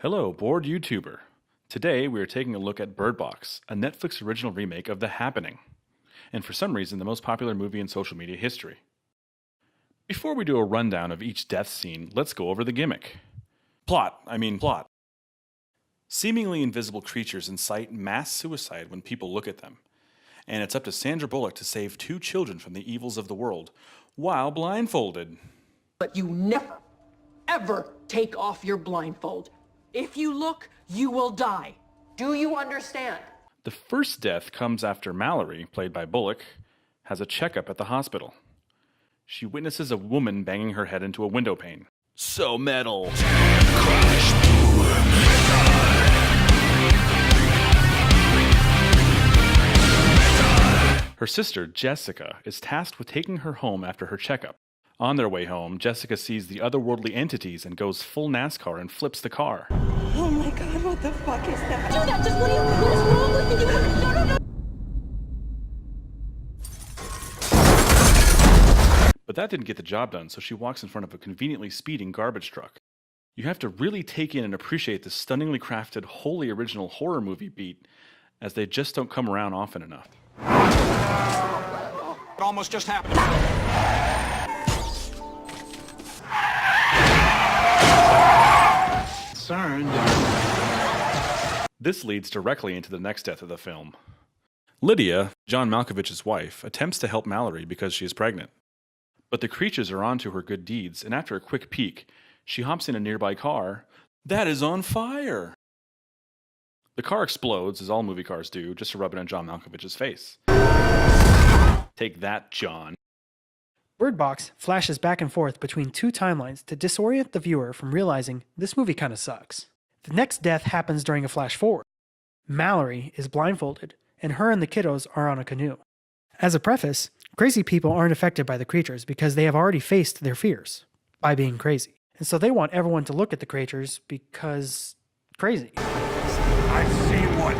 Hello, bored YouTuber. Today we are taking a look at Bird Box, a Netflix original remake of The Happening, and for some reason the most popular movie in social media history. Before we do a rundown of each death scene, let's go over the gimmick. Plot. Seemingly invisible creatures incite mass suicide when people look at them, and it's up to Sandra Bullock to save two children from the evils of the world, while blindfolded. But you never, ever take off your blindfold. If you look, you will die. Do you understand? The first death comes after Mallory, played by Bullock, has a checkup at the hospital. She witnesses a woman banging her head into a window pane. So metal. Her sister, Jessica, is tasked with taking her home after her checkup. On their way home, Jessica sees the otherworldly entities and goes full NASCAR and flips the car. Oh my god, what the fuck is that? Do that! Just what is wrong with you? No. But that didn't get the job done, so she walks in front of a conveniently speeding garbage truck. You have to really take in and appreciate this stunningly crafted, wholly original horror movie beat, as they just don't come around often enough. It almost just happened. This leads directly into the next death of the film. Lydia, John Malkovich's wife, attempts to help Mallory because she is pregnant. But the creatures are onto her good deeds, and after a quick peek, she hops in a nearby car that is on fire. The car explodes, as all movie cars do, just to rub it on John Malkovich's face. Take that, John. Bird Box flashes back and forth between two timelines to disorient the viewer from realizing this movie kinda sucks. The next death happens during a flash forward. Mallory is blindfolded, and her and the kiddos are on a canoe. As a preface, crazy people aren't affected by the creatures because they have already faced their fears by being crazy. And so they want everyone to look at the creatures because crazy. I've seen one.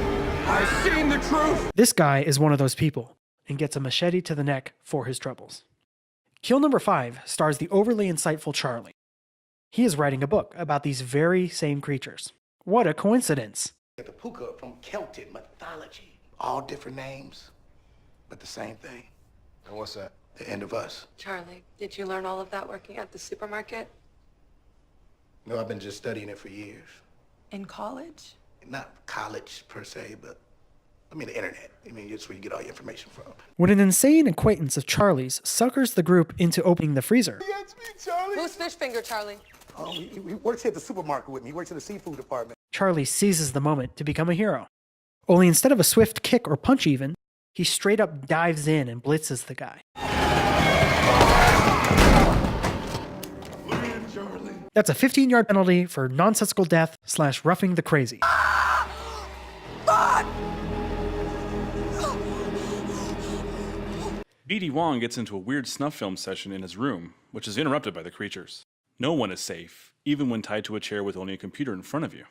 I've seen the truth. This guy is one of those people and gets a machete to the neck for his troubles. Kill number 5 stars the overly insightful Charlie. He is writing a book about these very same creatures. What a coincidence! The puka from Celtic mythology. All different names, but the same thing. And what's that? The end of us. Charlie, did you learn all of that working at the supermarket? No, I've been just studying it for years. In college? Not college per se, but the internet. It's where you get all your information from. When an insane acquaintance of Charlie's suckers the group into opening the freezer, That's me, Charlie. Who's Fish Finger, Charlie? Oh, he works here at the supermarket with me. He works in the seafood department. Charlie seizes the moment to become a hero. Only instead of a swift kick or punch even, he straight up dives in and blitzes the guy. Look at Charlie. That's a 15-yard penalty for nonsensical death / roughing the crazy. B.D. Wong gets into a weird snuff film session in his room, which is interrupted by the creatures. No one is safe, even when tied to a chair with only a computer in front of you.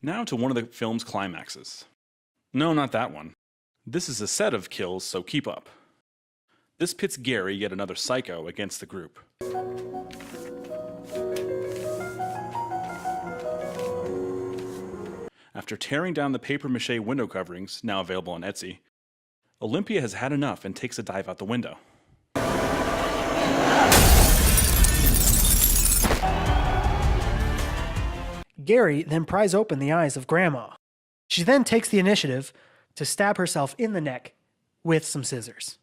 Now to one of the film's climaxes. No, not that one. This is a set of kills, so keep up. This pits Gary, yet another psycho, against the group. After tearing down the papier-mâché window coverings, now available on Etsy, Olympia has had enough and takes a dive out the window. Gary then pries open the eyes of Grandma. She then takes the initiative to stab herself in the neck with some scissors.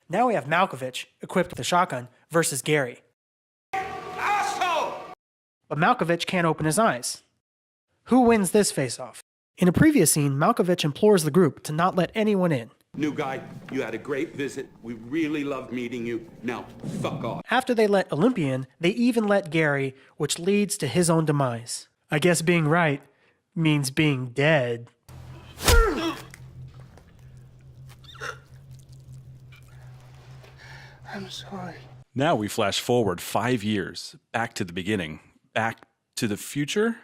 Now we have Malkovich, equipped with a shotgun, versus Gary. Asshole! But Malkovich can't open his eyes. Who wins this face-off? In a previous scene, Malkovich implores the group to not let anyone in. New guy, you had a great visit. We really loved meeting you. Now, fuck off. After they let Olympia in, they even let Gary, which leads to his own demise. I guess being right means being dead. I'm sorry. Now we flash forward 5 years, back to the beginning, back to the future?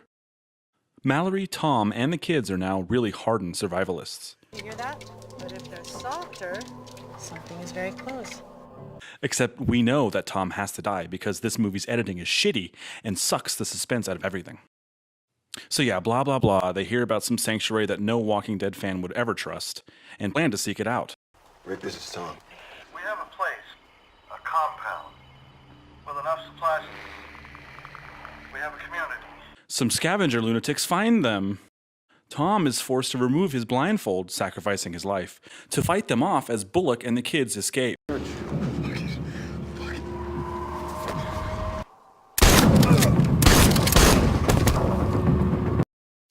Mallory, Tom, and the kids are now really hardened survivalists. You hear that? But if they're softer, something is very close. Except we know that Tom has to die because this movie's editing is shitty and sucks the suspense out of everything. So yeah, blah blah blah, they hear about some sanctuary that no Walking Dead fan would ever trust, and plan to seek it out. Rick, this is Tom. We have a place, a compound, with enough supplies. We have a community. Some scavenger lunatics find them. Tom is forced to remove his blindfold, sacrificing his life, to fight them off as Bullock and the kids escape.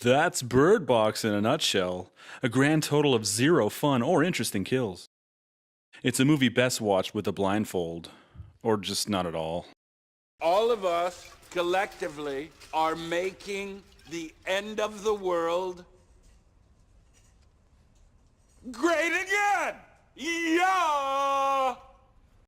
That's Bird Box in a nutshell. A grand total of 0 fun or interesting kills. It's a movie best watched with a blindfold. Or just not at all. All of us, collectively, are making the end of the world great again!